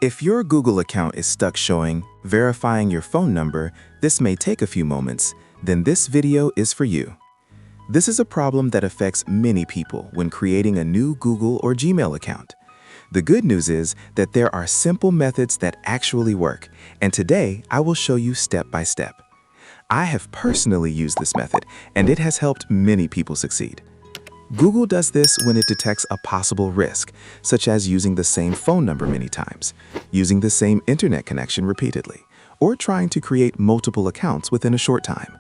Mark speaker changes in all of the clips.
Speaker 1: If your Google account is stuck showing verifying your phone number, this may take a few moments, then this video is for you. This is a problem that affects many people when creating a new Google or Gmail account. The good news is that there are simple methods that actually work, and today I will show you step by step. I have personally used this method, and it has helped many people succeed. Google does this when it detects a possible risk, such as using the same phone number many times, using the same internet connection repeatedly, or trying to create multiple accounts within a short time.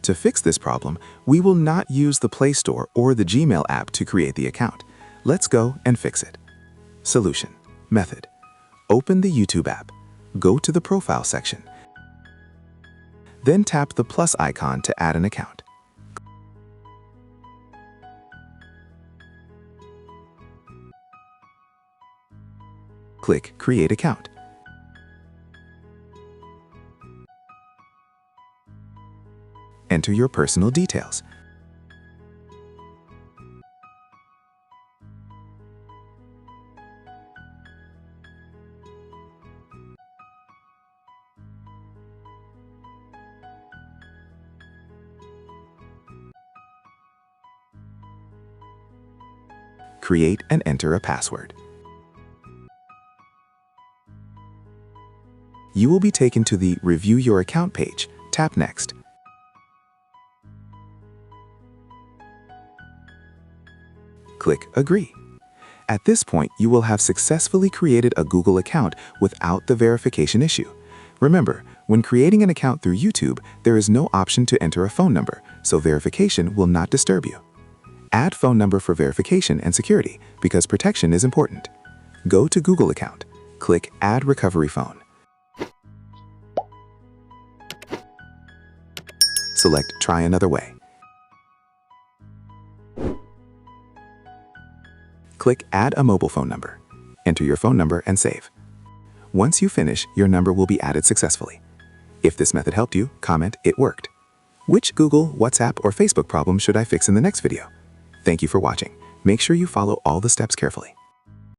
Speaker 1: To fix this problem, we will not use the Play Store or the Gmail app to create the account. Let's go and fix it. Solution. Method. Open the YouTube app. Go to the Profile section. Then tap the plus icon to add an account. Click Create Account. Enter your personal details. Create and enter a password. You will be taken to the Review Your Account page. Tap Next. Click Agree. At this point, you will have successfully created a Google account without the verification issue. Remember, when creating an account through YouTube, there is no option to enter a phone number, so verification will not disturb you. Add phone number for verification and security because protection is important. Go to Google account. Click Add Recovery Phone. Select Try Another Way. Click Add a mobile phone number. Enter your phone number and save. Once you finish, your number will be added successfully. If this method helped you, comment "It worked." Which Google, WhatsApp, or Facebook problem should I fix in the next video? Thank you for watching. Make sure you follow all the steps carefully.